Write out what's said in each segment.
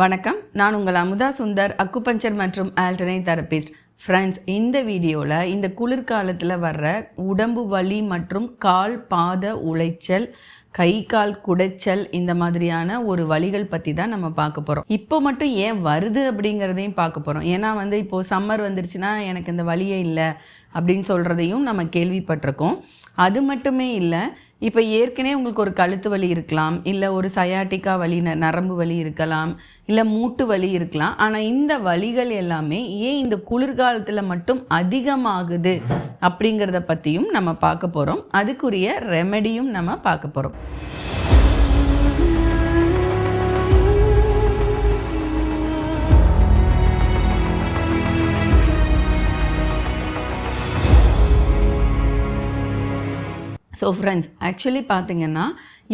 வணக்கம், நான் உங்கள் அமுதா சுந்தர், அக்குபஞ்சர் மற்றும் ஆல்டர்னேட் தெரபிஸ்ட். ஃப்ரெண்ட்ஸ், இந்த வீடியோவில் இந்த குளிர்காலத்தில் வர்ற உடம்பு வலி மற்றும் கால் பாத உளைச்சல், கை கால் குடைச்சல், இந்த மாதிரியான ஒரு வலிகள் பற்றி தான் நம்ம பார்க்க போகிறோம். இப்போ மட்டும் ஏன் வருது அப்படிங்கிறதையும் பார்க்க போகிறோம். ஏன்னா இப்போது சம்மர் வந்துருச்சுன்னா எனக்கு இந்த வலியே இல்லை அப்படின்னு சொல்கிறதையும் நம்ம கேள்விப்பட்டிருக்கோம். அது மட்டுமே இல்லை, இப்போ ஏற்கனவே உங்களுக்கு ஒரு கழுத்து வலி இருக்கலாம், இல்லை ஒரு சயாட்டிக்கா வலி, நரம்பு வலி இருக்கலாம், இல்லை மூட்டு வலி இருக்கலாம். ஆனால் இந்த வலிகள் எல்லாமே ஏன் இந்த குளிர்காலத்தில் மட்டும் அதிகமாகுது அப்படிங்கிறத பற்றியும் நம்ம பார்க்க போகிறோம். அதுக்குரிய ரெமெடியும் நம்ம பார்க்க போகிறோம். ஸோ ஃப்ரெண்ட்ஸ், ஆக்சுவலி பார்த்திங்கன்னா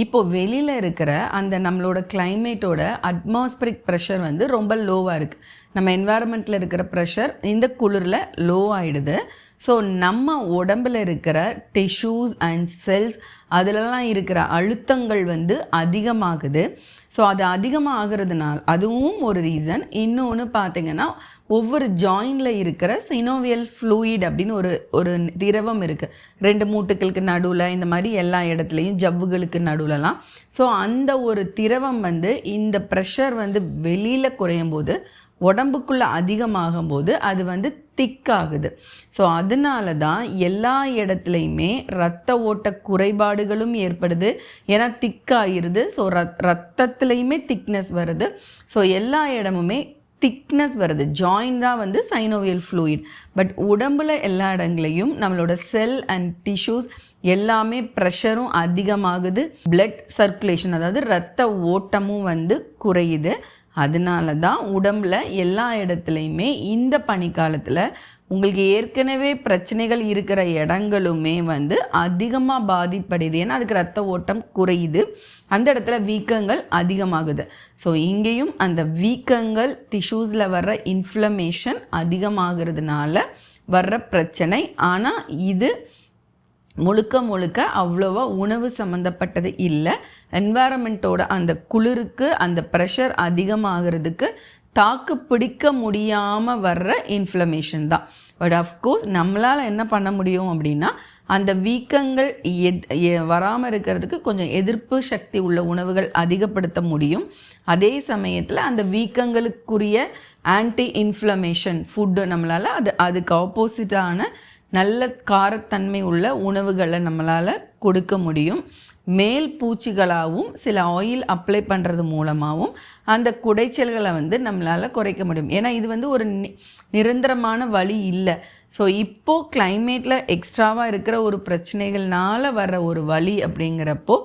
இப்போது வெளியில் இருக்கிற அந்த நம்மளோட கிளைமேட்டோட அட்மாஸ்பரிக் ப்ரெஷர் ரொம்ப லோவாக இருக்குது. நம்ம என்வாயர்மெண்ட்டில் இருக்கிற ப்ரெஷர் இந்த குளிரில் லோ ஆகிடுது. ஸோ நம்ம உடம்பில் இருக்கிற டிஷ்யூஸ் அண்ட் செல்ஸ் அதிலலாம் இருக்கிற அழுத்தங்கள் அதிகமாகுது. ஸோ அது அதிகமாகிறதுனால அதுவும் ஒரு ரீசன். இன்னொன்று பார்த்திங்கன்னா, ஒவ்வொரு ஜாயிண்டில் இருக்கிற சினோவியல் ஃப்ளூயிட் அப்படின்னு ஒரு திரவம் இருக்குது. 2 மூட்டுக்களுக்கு நடுவில், இந்த மாதிரி எல்லா இடத்துலையும் ஜவ்வுகளுக்கு நடுவில்லாம். ஸோ அந்த ஒரு திரவம் இந்த ப்ரெஷர் வெளியில் குறையும் போது, உடம்புக்குள்ளே அதிகமாகும் போது அது திக்காகுது. ஸோ அதனால தான் எல்லா இடத்துலையுமே ரத்த ஓட்ட குறைபாடுகளும் ஏற்படுது. ஏன்னா திக்காகிருது. ஸோ ரத்தத்துலேயுமே திக்னஸ் வருது. ஸோ எல்லா இடமுமே திக்னஸ் வருது. ஜாயிண்ட் தான் சைனோவியல் ஃப்ளூயிட். பட் உடம்புல எல்லா இடங்களையும் நம்மளோட செல் அண்ட் டிஷ்யூஸ் எல்லாமே ப்ரெஷரும் அதிகமாகுது. பிளட் சர்க்குலேஷன், அதாவது ரத்த ஓட்டமும் குறையுது. அதனால தான் உடம்புல எல்லா இடத்துலையுமே இந்த பனிக்காலத்தில் உங்களுக்கு ஏற்கனவே பிரச்சனைகள் இருக்கிற இடங்களுமே அதிகமாக பாதிப்படையுது. ஏன்னா அதுக்கு ரத்த ஓட்டம் குறையுது. அந்த இடத்துல வீக்கங்கள் அதிகமாகுது. ஸோ இங்கேயும் அந்த வீக்கங்கள், டிஷ்யூஸில் வர்ற இன்ஃப்ளமேஷன் அதிகமாகிறதுனால வர்ற பிரச்சனை. ஆனால் இது முழுக்க அவ்வளோவா உணவு சம்மந்தப்பட்டது இல்லை. என்வாயரமெண்ட்டோட அந்த குளிருக்கு, அந்த ப்ரெஷர் அதிகமாகிறதுக்கு தாக்கு பிடிக்க முடியாமல் வர்ற இன்ஃப்ளமேஷன் தான். பட் அஃப்கோர்ஸ் நம்மளால் என்ன பண்ண முடியும் அப்படின்னா, அந்த வீக்கங்கள் வராமல் இருக்கிறதுக்கு கொஞ்சம் எதிர்ப்பு சக்தி உள்ள உணவுகள் அதிகப்படுத்த முடியும். அதே சமயத்தில் அந்த வீக்கங்களுக்குரிய ஆன்டி இன்ஃப்ளமேஷன் ஃபுட்டு நம்மளால் அதுக்கு ஆப்போசிட்டான நல்ல காரத்தன்மை உள்ள உணவுகளை நம்மளால் கொடுக்க முடியும். மேல் பூச்சிகளாகவும் சில ஆயில் அப்ளை பண்ணுறது மூலமாகவும் அந்த குடைச்சல்களை நம்மளால் குறைக்க முடியும். ஏன்னா இது ஒரு நிரந்தரமான வழி இல்லை. ஸோ இப்போது கிளைமேட்டில் எக்ஸ்ட்ராவாக இருக்கிற ஒரு பிரச்சனைகள்னால வர்ற ஒரு வலி அப்படிங்கிறப்போ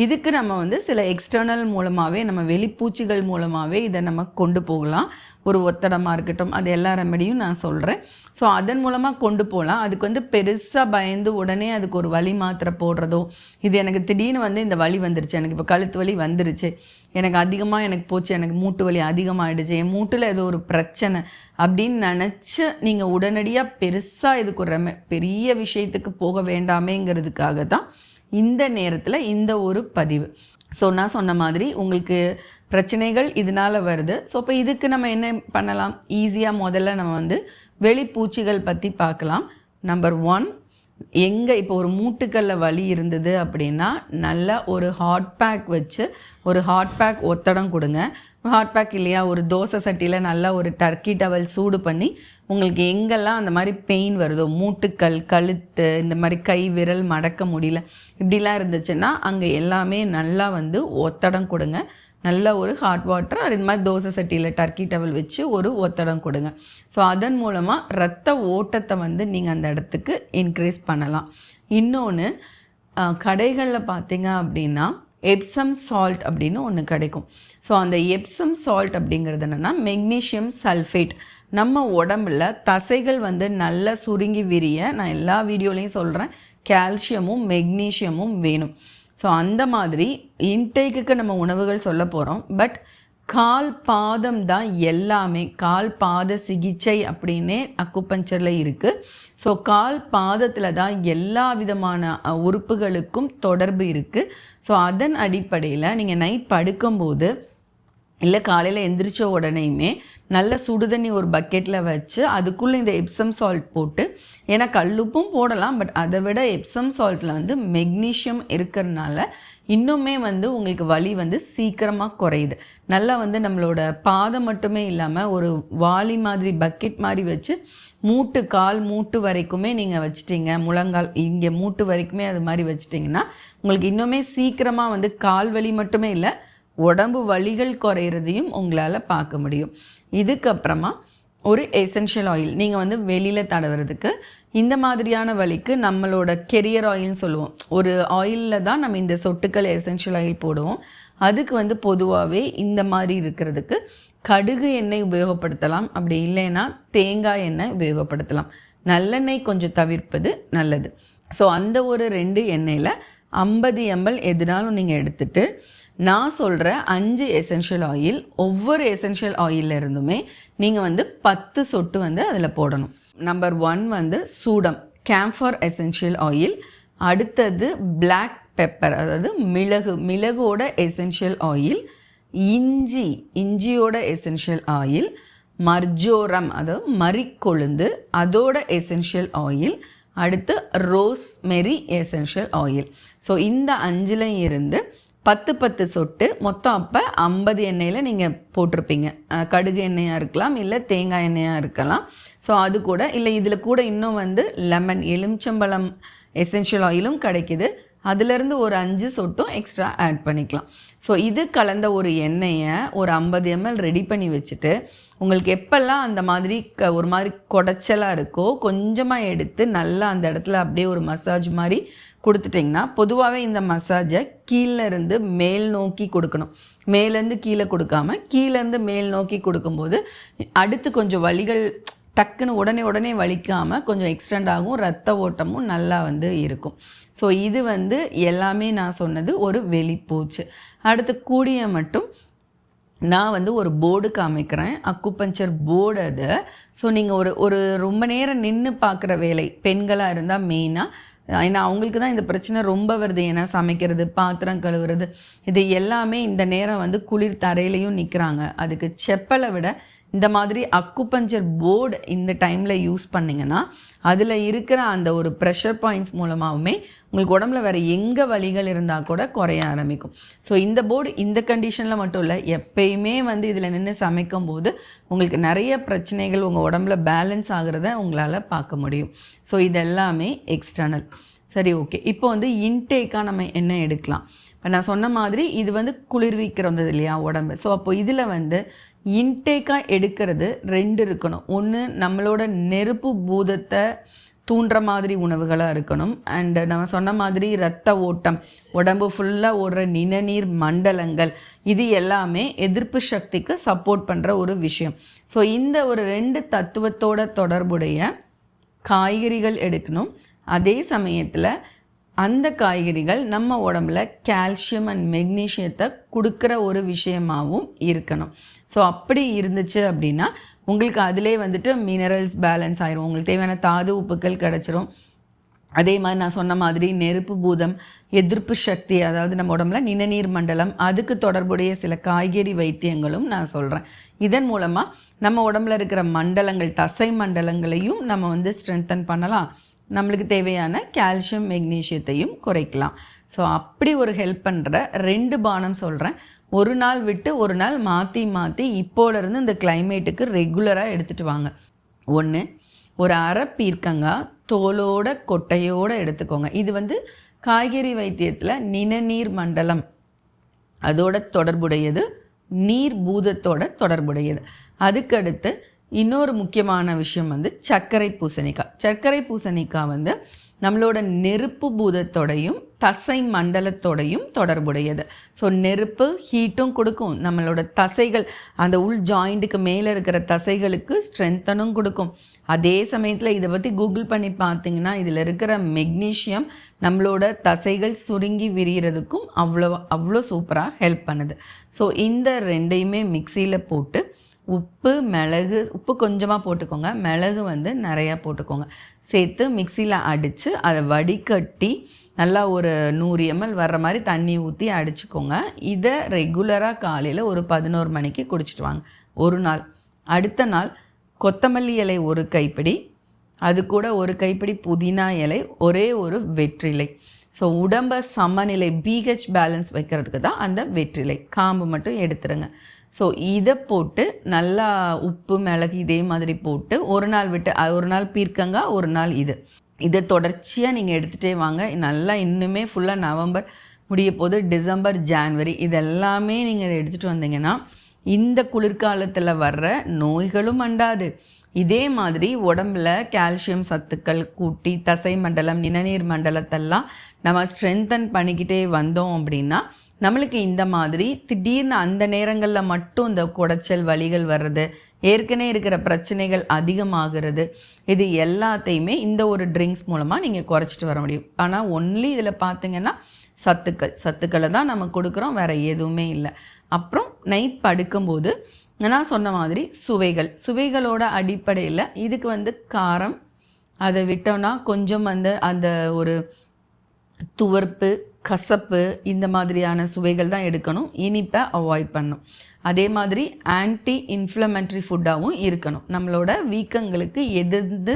இதுக்கு நம்ம சில எக்ஸ்டர்னல் மூலமாகவே, நம்ம வெளிப்பூச்சிகள் மூலமாகவே இதை நம்ம கொண்டு போகலாம். ஒரு ஒத்தடமாக இருக்கட்டும், அது எல்லா ரெமெடியும் நான் சொல்கிறேன். ஸோ அதன் மூலமாக கொண்டு போகலாம். அதுக்கு பெருசாக பயந்து உடனே அதுக்கு ஒரு வலி மாத்திரை போடுறதோ, இது எனக்கு திடீர்னு இந்த வலி வந்துருச்சு, எனக்கு இப்போ கழுத்து வலி வந்துருச்சு, எனக்கு அதிகமாக எனக்கு போச்சு, எனக்கு மூட்டு வலி அதிகமாகிடுச்சு, என் மூட்டில் ஏதோ ஒரு பிரச்சனை அப்படின்னு நினச்சி நீங்கள் உடனடியாக பெருசாக இதுக்கு ஒரு பெரிய விஷயத்துக்கு போக வேண்டாமேங்கிறதுக்காக தான் இந்த நேரத்தில் இந்த ஒரு பதிவு. ஸோ நான் சொன்ன மாதிரி உங்களுக்கு பிரச்சனைகள் இதனால் வருது. ஸோ இப்போ இதுக்கு நம்ம என்ன பண்ணலாம்? ஈஸியாக முதல்ல நம்ம வெளிப்பூச்சிகள் பற்றி பார்க்கலாம். நம்பர் 1, எங்கே இப்போ ஒரு மூட்டுக்களில் வலி இருந்தது அப்படின்னா, நல்லா ஒரு ஹாட் பேக் வச்சு, ஒரு ஹாட் பேக் ஒத்தடம் கொடுங்க. ஹாட் பேக் இல்லையா, ஒரு தோசை சட்டியில் நல்லா ஒரு டர்க்கி டவல் சூடு பண்ணி, உங்களுக்கு எங்கெல்லாம் அந்த மாதிரி பெயின் வருதோ, மூட்டுக்கள், கழுத்து, இந்த மாதிரி கை விரல் மடக்க முடியல, இப்படிலாம் இருந்துச்சுன்னா அங்கே எல்லாமே நல்லா ஒத்தடம் கொடுங்க. நல்ல ஒரு ஹாட் வாட்டர், அது மாதிரி தோசை சட்டியில் டர்க்கி டவல் வச்சு ஒரு ஒத்தடம் கொடுங்க. ஸோ அதன் மூலமாக ரத்த ஓட்டத்தை நீங்கள் அந்த இடத்துக்கு இன்க்ரீஸ் பண்ணலாம். இன்னொன்று, கடைகளில் பார்த்தீங்க அப்படின்னா எப்சம் சால்ட் அப்படின்னு ஒன்று கிடைக்கும். ஸோ அந்த எப்சம் சால்ட் அப்படிங்கிறது என்னென்னா மெக்னீஷியம் சல்ஃபேட். நம்ம உடம்புல தசைகள் நல்லா சுருங்கி விரிய, நான் எல்லா வீடியோலையும் சொல்கிறேன், கால்சியமும் மெக்னீஷியமும் வேணும். ஸோ அந்த மாதிரி இன்டேக்குக்கு நம்ம உணவுகள் சொல்ல போகிறோம். பட் கால் பாதம் தான் எல்லாமே. கால் பாத சிகிச்சை அப்படின்னே அக்குபஞ்சரில் இருக்குது. ஸோ கால் பாதத்தில் தான் எல்லா விதமான உறுப்புகளுக்கும் தொடர்பு இருக்குது. ஸோ அதன் அடிப்படையில் நீங்கள் நைட் படுக்கும்போது இல்லை காலையில் எந்திரிச்ச உடனேயுமே நல்ல சுடுதண்ணி ஒரு பக்கெட்டில் வச்சு அதுக்குள்ளே இந்த எப்சம் சால்ட் போட்டு, ஏன்னா கல்லுப்பும் போடலாம், பட் அதை விட எப்சம் சால்ட்டில் வந்து மெக்னீஷியம் இருக்கிறதுனால இன்னுமே வந்து உங்களுக்கு வலி வந்து சீக்கிரமாக குறையுது. நல்லா வந்து நம்மளோட பாதம் மட்டுமே இல்லாமல் ஒரு வாளி மாதிரி பக்கெட் மாதிரி வச்சு கால் மூட்டு வரைக்குமே நீங்கள் வச்சிட்டிங்க, முழங்கால் இங்கே மூட்டு வரைக்குமே அது மாதிரி வச்சிட்டிங்கன்னா உங்களுக்கு இன்னுமே சீக்கிரமாக வந்து கால் வலி மட்டுமே இல்லை, உடம்பு வலிகள் குறையிறதையும் உங்களால் பார்க்க முடியும். இதுக்கப்புறமா ஒரு எசென்ஷியல் ஆயில் நீங்கள் வந்து வெளியில் தடவுறதுக்கு, இந்த மாதிரியான வலிக்கு நம்மளோட கெரியர் ஆயில்னு சொல்லுவோம். ஒரு ஆயிலில் தான் நம்ம இந்த சொட்டுக்கள் எசென்ஷியல் ஆயில் போடுவோம். அதுக்கு வந்து பொதுவாகவே இந்த மாதிரி இருக்கிறதுக்கு கடுகு எண்ணெய் உபயோகப்படுத்தலாம், அப்படி இல்லைன்னா தேங்காய் எண்ணெய் உபயோகப்படுத்தலாம். நல்லெண்ணெய் கொஞ்சம் தவிர்ப்பது நல்லது. ஸோ அந்த ஒரு 2 எண்ணெயில் 50 ml எதுனாலும் நீங்கள் எடுத்துகிட்டு, நான் சொல்கிற 5 எசென்ஷியல் ஆயில், ஒவ்வொரு எசென்ஷியல் ஆயிலில் இருந்துமே நீங்கள் வந்து 10 சொட்டு வந்து அதில் போடணும். நம்பர் 1 வந்து சூடம், கேம்ஃபர் எசென்ஷியல் ஆயில். அடுத்தது பிளாக் பெப்பர், அதாவது மிளகோட எசென்ஷியல் ஆயில். இஞ்சியோட எசென்ஷியல் ஆயில். மர்ஜோரம், அதாவது மரிக்கொழுந்து, அதோட எசென்ஷியல் ஆயில். அடுத்து ரோஸ்மெரி எசென்ஷியல் ஆயில். ஸோ இந்த 5ல் இருந்து 10 சொட்டு மொத்தம். அப்போ 50 எண்ணெயில் நீங்கள் போட்டிருப்பீங்க. கடுகு எண்ணெயாக இருக்கலாம், இல்லை தேங்காய் எண்ணெயாக இருக்கலாம். ஸோ அது கூட இல்லை, இதில் கூட இன்னும் வந்து லெமன், எலுமிச்சம்பழம் எசென்ஷியல் ஆயிலும் கிடைக்கிது. அதிலிருந்து ஒரு 5 சொட்டும் எக்ஸ்ட்ரா ஆட் பண்ணிக்கலாம். ஸோ இது கலந்த ஒரு எண்ணெயை ஒரு 50 ml ரெடி பண்ணி வச்சுட்டு, உங்களுக்கு எப்பெல்லாம் அந்த மாதிரி ஒரு மாதிரி குடைச்சலாக இருக்கோ கொஞ்சமாக எடுத்து நல்லா அந்த இடத்துல அப்படியே ஒரு மசாஜ் மாதிரி கொடுத்துட்டிங்கன்னா, பொதுவாகவே இந்த மசாஜை கீழேருந்து மேல் நோக்கி கொடுக்கணும். மேலேருந்து கீழே கொடுக்காம கீழேருந்து மேல் நோக்கி கொடுக்கும்போது அடுத்து கொஞ்சம் வலிகள் டக்குன்னு உடனே வலிக்காமல் கொஞ்சம் எக்ஸ்டெண்ட் ஆகும், ரத்த ஓட்டமும் நல்லா வந்து இருக்கும். ஸோ இது வந்து எல்லாமே நான் சொன்னது ஒரு வெளிப்பூச்சு. அடுத்து கூடிய மட்டும் நான் வந்து ஒரு போர்டு காமிக்கிறேன், அக்குபஞ்சர் போர்டு அது. ஸோ நீங்கள் ஒரு ரொம்ப நேரம் நின்று பார்க்குற வேலை பெண்களாக இருந்தால் மெயினாக, ஏன்னா அவங்களுக்கு தான் இந்த பிரச்சனை ரொம்ப வருது. ஏன்னா சமைக்கிறது, பாத்திரம் கழுவுறது, இது எல்லாமே இந்த நேரம் வந்து குளிர் தரையிலையும் நிற்கிறாங்க. அதுக்கு செப்பலை விட இந்த மாதிரி அக்குபஞ்சர் போர்டு இந்த டைமில் யூஸ் பண்ணிங்கன்னா அதில் இருக்கிற அந்த ஒரு ப்ரெஷர் பாயிண்ட்ஸ் மூலமாகவுமே உங்களுக்கு உடம்புல வேறு எங்கே வலிகள் இருந்தால் கூட குறைய ஆரம்பிக்கும். ஸோ இந்த போர்டு இந்த கண்டிஷனில் மட்டும் இல்லை, எப்பயுமே வந்து இதில் நின்று சமைக்கும் போது உங்களுக்கு நிறைய பிரச்சனைகள் உங்கள் உடம்புல பேலன்ஸ் ஆகிறத உங்களால் பார்க்க முடியும். ஸோ இதெல்லாமே எக்ஸ்டர்னல். சரி, ஓகே. இப்போ வந்து இன்டேக்காக நம்ம என்ன எடுக்கலாம்? இப்போ நான் சொன்ன மாதிரி இது வந்து குளிர்விக்கிற வந்தது இல்லையா உடம்பு. ஸோ அப்போ இதில் வந்து இன்டேக்காக எடுக்கிறது 2 இருக்கணும். ஒன்று நம்மளோட நெருப்பு பூதத்தை தூண்டுற மாதிரி உணவுகளாக இருக்கணும். அண்டு நம்ம சொன்ன மாதிரி இரத்த ஓட்டம், உடம்பு ஃபுல்லாக ஓடுற நிணநீர் மண்டலங்கள், இது எல்லாமே எதிர்ப்பு சக்திக்கு சப்போர்ட் பண்ணுற ஒரு விஷயம். ஸோ இந்த ஒரு 2 தத்துவத்தோட தொடர்புடைய காய்கறிகள் எடுக்கணும். அதே சமயத்தில் அந்த காய்கறிகள் நம்ம உடம்புல கால்சியம் அண்ட் மெக்னீஷியத்தை கொடுக்குற ஒரு விஷயமாகவும் இருக்கணும். ஸோ அப்படி இருந்துச்சு அப்படின்னா உங்களுக்கு அதிலே வந்துட்டு மினரல்ஸ் பேலன்ஸ் ஆயிரும், உங்களுக்கு தேவையான தாது உப்புக்கள் கிடச்சிரும். அதே மாதிரி நான் சொன்ன மாதிரி நெருப்பு பூதம், எதிர்ப்பு சக்தி, அதாவது நம்ம உடம்புல நிணநீர் மண்டலம், அதுக்கு தொடர்புடைய சில காய்கறி வைத்தியங்களும் நான் சொல்கிறேன். இதன் மூலமாக நம்ம உடம்புல இருக்கிற மண்டலங்கள், தசை மண்டலங்களையும் நம்ம வந்து ஸ்ட்ரென்தன் பண்ணலாம், நம்மளுக்கு தேவையான கால்சியம் மெக்னீஷியத்தையும் குறைக்கலாம். ஸோ அப்படி ஒரு ஹெல்ப் பண்ணுற 2 பானம் சொல்கிறேன். ஒரு நாள் விட்டு ஒரு நாள் மாற்றி இப்போலேருந்து இந்த கிளைமேட்டுக்கு ரெகுலராக எடுத்துகிட்டு வாங்க. 1, ஒரு அரை பீர்க்கங்காய் தோலோட கொட்டையோடு எடுத்துக்கோங்க. இது வந்து காய்கறி வைத்தியத்தில் நிணநீர் மண்டலம் அதோட தொடர்புடையது, நீர் பூதத்தோட தொடர்புடையது. அதுக்கடுத்து இன்னொரு முக்கியமான விஷயம் வந்து சர்க்கரை பூசணிக்காய் வந்து நம்மளோட நெருப்பு பூதத்தோடையும் தசை மண்டலத்தோடையும் தொடர்புடையது. ஸோ நெருப்பு ஹீட்டும் கொடுக்கும், நம்மளோட தசைகள் அந்த உள் ஜாயிண்ட்டுக்கு மேலே இருக்கிற தசைகளுக்கு ஸ்ட்ரென்த்தனும் கொடுக்கும். அதே சமயத்தில் இதை பற்றி கூகுள் பண்ணி பார்த்தீங்கன்னா இதில் இருக்கிற மெக்னீஷியம் நம்மளோட தசைகள் சுருங்கி விரிகிறதுக்கும் அவ்வளோ சூப்பராக ஹெல்ப் பண்ணுது. ஸோ இந்த 2ஐயுமே மிக்சியில் போட்டு உப்பு கொஞ்சமாக போட்டுக்கோங்க, மிளகு வந்து நிறையா போட்டுக்கோங்க, சேர்த்து மிக்சியில் அடித்து அதை வடிகட்டி நல்லா ஒரு 100 ml வர்ற மாதிரி தண்ணி ஊற்றி அடிச்சுக்கோங்க. இதை ரெகுலராக காலையில் ஒரு 11 மணிக்கு குடிச்சிட்டு வாங்க ஒரு நாள். அடுத்த நாள் கொத்தமல்லி இலை ஒரு கைப்பிடி, அது கூட ஒரு கைப்பிடி புதினா இலை, ஒரே ஒரு வெற்றிலை. ஸோ உடம்பை சமநிலை பிஹெச் பேலன்ஸ் வைக்கிறதுக்கு தான் அந்த வெற்றிலை, காம்பு மட்டும் எடுத்துருங்க. ஸோ இதை போட்டு நல்லா உப்பு மிளகு இதே மாதிரி போட்டு ஒரு நாள் விட்டு ஒரு நாள் பீர்க்கங்காய் ஒரு நாள் இதை தொடர்ச்சியாக நீங்கள் எடுத்துகிட்டே வாங்க. நல்லா இன்னுமே ஃபுல்லாக நவம்பர் முடிய போது டிசம்பர் ஜான்வரி இதெல்லாமே நீங்கள் எடுத்துகிட்டு வந்தீங்கன்னா இந்த குளிர்காலத்தில் வர்ற நோய்களும் அண்டாது. இதே மாதிரி உடம்புல கால்சியம் சத்துக்கள் கூட்டி தசை மண்டலம் நிணநீர் மண்டலத்தெல்லாம் நம்ம ஸ்ட்ரென்தன் பண்ணிக்கிட்டே வந்தோம் அப்படின்னா நம்மளுக்கு இந்த மாதிரி திடீர்னு அந்த நேரங்களில் மட்டும் இந்த குடைச்சல் வலிகள் வர்றது, ஏற்கனவே இருக்கிற பிரச்சனைகள் அதிகமாகிறது, இது எல்லாத்தையுமே இந்த ஒரு ட்ரிங்க்ஸ் மூலமாக நீங்கள் குறைச்சிட்டு வர முடியும். ஆனால் ஒன்லி இதில் பார்த்திங்கன்னா சத்துக்களை தான் நம்ம கொடுக்குறோம், வேறு எதுவுமே இல்லை. அப்புறம் நைட் படுக்கும்போது நான் சொன்ன மாதிரி சுவைகளோட அடிப்படையில் இதுக்கு காரம் அதை விட்டோன்னா கொஞ்சம் அந்த ஒரு துவர்ப்பு கசப்பு இந்த மாதிரியான சுவைகள் தான் எடுக்கணும். இனிப்பை அவாய்ட் பண்ணணும். அதே மாதிரி ஆன்டி இன்ஃப்ளமெண்ட்ரி ஃபுட்டாகவும் இருக்கணும். நம்மளோட வீக்கங்களுக்கு எதிர்த்து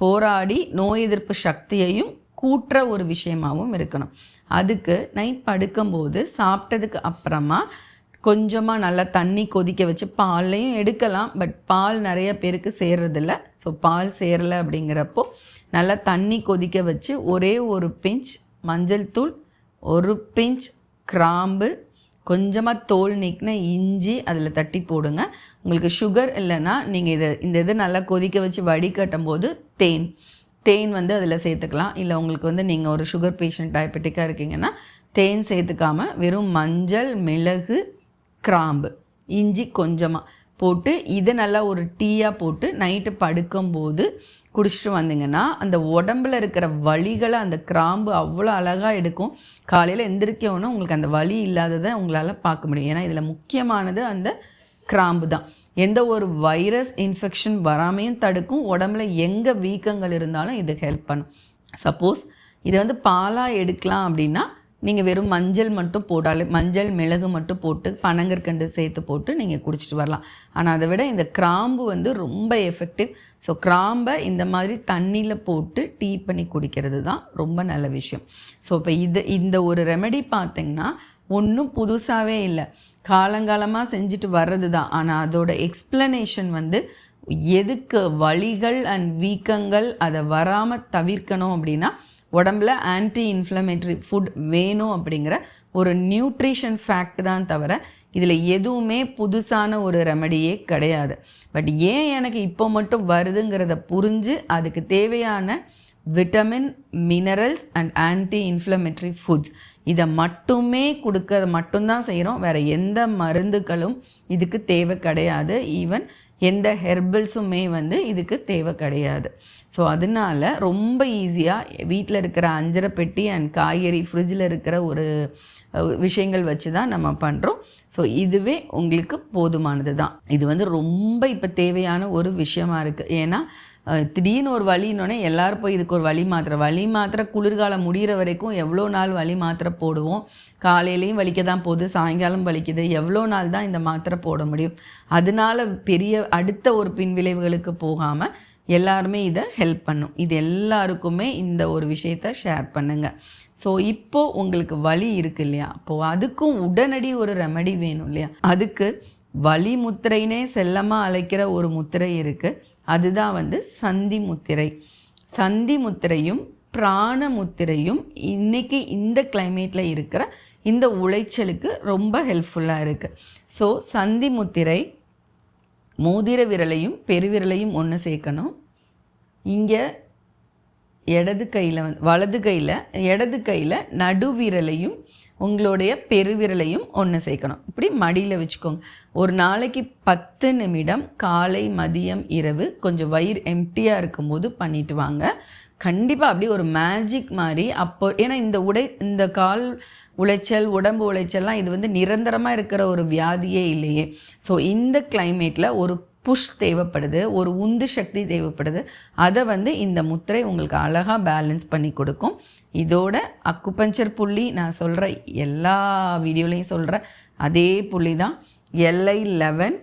போராடி நோய் எதிர்ப்பு சக்தியையும் கூட்டுற ஒரு விஷயமாகவும் இருக்கணும். அதுக்கு நைட் படுக்கும்போது சாப்பிட்டதுக்கு அப்புறமா கொஞ்சமாக நல்லா தண்ணி கொதிக்க வச்சு பால்லையும் எடுக்கலாம். பட் பால் நிறைய பேருக்கு சேர்றதில்ல. ஸோ பால் சேரலை அப்படிங்கிறப்போ நல்லா தண்ணி கொதிக்க வச்சு ஒரே ஒரு பிஞ்ச் மஞ்சள் தூள், ஒரு பிஞ்ச் கிராம்பு, கொஞ்சமாக தோல் நீக்கின இஞ்சி அதில் தட்டி போடுங்க. உங்களுக்கு சுகர் இல்லைன்னா நீங்கள் இது நல்லா கொதிக்க வச்சு வடிகட்டும் போது தேன் அதில் சேர்த்துக்கலாம். இல்லை உங்களுக்கு நீங்கள் ஒரு சுகர் பேஷண்ட் டயபெட்டிக்காக இருக்கீங்கன்னா தேன் சேர்த்துக்காமல் வெறும் மஞ்சள், மிளகு, கிராம்பு, இஞ்சி கொஞ்சமாக போட்டு இதை நல்லா ஒரு டீயாக போட்டு நைட்டு படுக்கும்போது குடிச்சிட்டு வந்தீங்கன்னா அந்த உடம்புல இருக்கிற வலிகளை அந்த கிராம்பு அவ்வளோ அழகாக எடுக்கும். காலையில் எந்திரிக்கணும் உங்களுக்கு அந்த வலி இல்லாததை உங்களால் பார்க்க முடியும். ஏன்னா இதில் முக்கியமானது அந்த கிராம்பு தான். எந்த ஒரு வைரஸ் இன்ஃபெக்ஷன் வராமையும் தடுக்கும். உடம்புல எங்கே வீக்கங்கள் இருந்தாலும் இது ஹெல்ப் பண்ணும். சப்போஸ் இதை பாலாக எடுக்கலாம் அப்படின்னா நீங்கள் வெறும் மஞ்சள் மட்டும் போட்டாலே, மஞ்சள் மிளகு மட்டும் போட்டு பனங்கற்கண்டு சேர்த்து போட்டு நீங்கள் குடிச்சிட்டு வரலாம். ஆனால் அதை விட இந்த கிராம்பு ரொம்ப எஃபெக்டிவ். ஸோ கிராம்பை இந்த மாதிரி தண்ணியில் போட்டு டீ பண்ணி குடிக்கிறது தான் ரொம்ப நல்ல விஷயம். ஸோ இப்போ இந்த ஒரு ரெமெடி பார்த்திங்கன்னா ஒன்றும் புதுசாகவே இல்லை, காலங்காலமாக செஞ்சுட்டு வர்றது தான். ஆனால் அதோட எக்ஸ்ப்ளனேஷன் எதுக்கு வலிகள் அண்ட் வீக்கங்கள் அதை வராமல் தவிர்க்கணும் அப்படின்னா உடம்புல ஆன்டி இன்ஃப்ளமேட்டரி ஃபுட் வேணும் அப்படிங்கிற ஒரு நியூட்ரிஷன் ஃபேக்ட் தான் தவிர இதில் எதுவுமே புதுசான ஒரு ரெமடியே கிடையாது. பட் ஏன் எனக்கு இப்போ மட்டும் வருதுங்கிறத புரிஞ்சு அதுக்கு தேவையான vitamin, minerals and anti inflammatory foods இதை மட்டுமே கொடுக்க மட்டும்தான் செய்கிறோம். வேறு எந்த மருந்துகளும் இதுக்கு தேவை கிடையாது. ஈவன் எந்த ஹெர்பல்ஸுமே இதுக்கு தேவை கிடையாது. ஸோ அதனால் ரொம்ப ஈஸியாக வீட்டில் இருக்கிற அஞ்சரை பெட்டி அண்ட் காய்கறி ஃப்ரிட்ஜில் இருக்கிற ஒரு விஷயங்கள் வச்சு தான் நம்ம பண்ணுறோம். ஸோ இதுவே உங்களுக்கு போதுமானது தான். இது ரொம்ப இப்போ தேவையான ஒரு விஷயமா இருக்குது. ஏன்னா திடீர்னு ஒரு வலின்னொன்னே எல்லோரும் போய் இதுக்கு ஒரு வலி மாத்திரை குளிர்காலம் முடிகிற வரைக்கும் எவ்வளோ நாள் வலி மாத்திரை போடுவோம். காலையிலையும் வலிக்க தான் போகுது, சாயங்காலம் வலிக்குது, எவ்வளோ நாள் தான் இந்த மாத்திரை போட முடியும்? அதனால பெரிய அடுத்த ஒரு பின்விளைவுகளுக்கு போகாமல் எல்லாருமே இதை ஹெல்ப் பண்ணும். இது எல்லாருக்குமே இந்த ஒரு விஷயத்தை ஷேர் பண்ணுங்கள். ஸோ இப்போது உங்களுக்கு வலி இருக்குது இல்லையா, அப்போது அதுக்கும் உடனடி ஒரு ரெமடி வேணும் இல்லையா? அதுக்கு வலி முத்திரைனே செல்லமாக அழைக்கிற ஒரு முத்திரை இருக்குது. அதுதான் சந்தி முத்திரை. சந்தி முத்திரையும் பிராண முத்திரையும் இன்றைக்கி இந்த கிளைமேட்டில் இருக்கிற இந்த உளைச்சலுக்கு ரொம்ப ஹெல்ப்ஃபுல்லாக இருக்குது. ஸோ சந்தி முத்திரை மோதிர விரலையும் பெருவிரலையும் ஒன்று சேர்க்கணும். இங்கே வலது கையில் நடுவிரலையும் உங்களுடைய பெருவிரலையும் ஒன்று சேர்க்கணும். இப்படி மடியில் வச்சுக்கோங்க. ஒரு நாளைக்கு 10 நிமிடம் காலை, மதியம், இரவு கொஞ்சம் வயிறு எம்டியாக இருக்கும்போது பண்ணிட்டு வாங்க. கண்டிப்பாக அப்படி ஒரு மேஜிக் மாதிரி அப்போ, ஏன்னா இந்த கால் உளைச்சல், உடம்பு உளைச்சல்லாம் இது நிரந்தரமாக இருக்கிற ஒரு வியாதியே இல்லையே. ஸோ இந்த கிளைமேட்டில் ஒரு புஷ் தேவைப்படுது, ஒரு உந்து சக்தி தேவைப்படுது. அதை வந்து இந்த முத்திரை உங்களுக்கு அழகாக பேலன்ஸ் பண்ணி கொடுக்கும். இதோட அக்குபஞ்சர் புள்ளி நான் சொல்கிற எல்லா வீடியோலையும் சொல்கிற அதே புள்ளி தான். LI11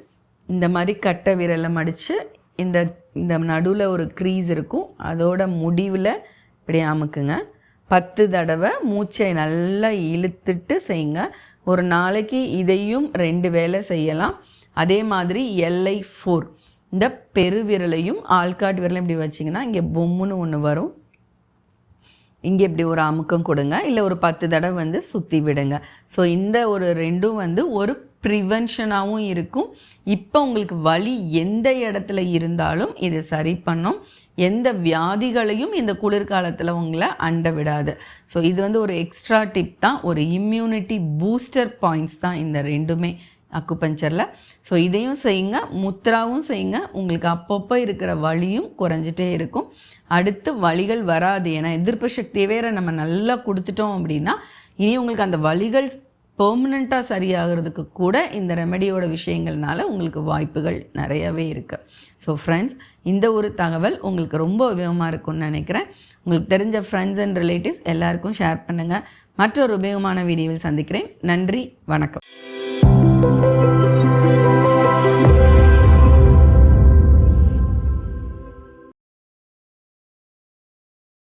இந்த மாதிரி கட்டை விரலை மடித்து இந்த நடுவில் ஒரு க்ரீஸ் இருக்கும், அதோட முடிவில் இப்படி அமுக்குங்க. 10 தடவை மூச்சை நல்லா இழுத்துட்டு செய்யுங்க. ஒரு நாளைக்கு இதையும் 2 வேளை செய்யலாம். அதே மாதிரி LI4 இந்த பெருவிரலையும் ஆள்காட்டு விரலையும் இப்படி வச்சிங்கன்னா இங்கே பொம்முன்னு ஒன்று வரும். இங்கே இப்படி ஒரு அமுக்கம் கொடுங்க, இல்லை ஒரு 10 தடவை வந்து சுற்றி விடுங்க. ஸோ இந்த ஒரு 2ம் வந்து ஒரு ப்ரிவென்ஷனாகவும் இருக்கும். இப்போ உங்களுக்கு வலி எந்த இடத்துல இருந்தாலும் இது சரி பண்ணும். எந்த வியாதிகளையும் இந்த குளிர்காலத்தில் உங்களை அண்ட விடாது. ஸோ இது வந்து ஒரு எக்ஸ்ட்ரா டிப் தான், ஒரு இம்யூனிட்டி பூஸ்டர் பாயிண்ட்ஸ் தான் இந்த 2மே அக்குபஞ்சரில். ஸோ இதையும் செய்யுங்க, முத்ராவும் செய்யுங்க. உங்களுக்கு அப்பப்போ இருக்கிற வலியும் குறைஞ்சிட்டே இருக்கும். அடுத்து வலிகள் வராது. ஏன்னா எதிர்ப்பு சக்தியை வேறு நம்ம நல்லா கொடுத்துட்டோம் அப்படின்னா இனி உங்களுக்கு அந்த வலிகள் பெர்மனண்ட்டாக சரியாகிறதுக்கு கூட இந்த ரெமெடியோட விஷயங்கள்னால உங்களுக்கு வாய்ப்புகள் நிறையவே இருக்குது. ஸோ ஃப்ரெண்ட்ஸ், இந்த ஒரு தகவல் உங்களுக்கு ரொம்ப உபயோகமாக இருக்கும்னு நினைக்கிறேன். உங்களுக்கு தெரிஞ்ச ஃப்ரெண்ட்ஸ் அண்ட் ரிலேட்டிவ்ஸ் எல்லாருக்கும் ஷேர் பண்ணுங்கள். மற்றொரு உபயோகமான வீடியோவில் சந்திக்கிறேன். நன்றி, வணக்கம்.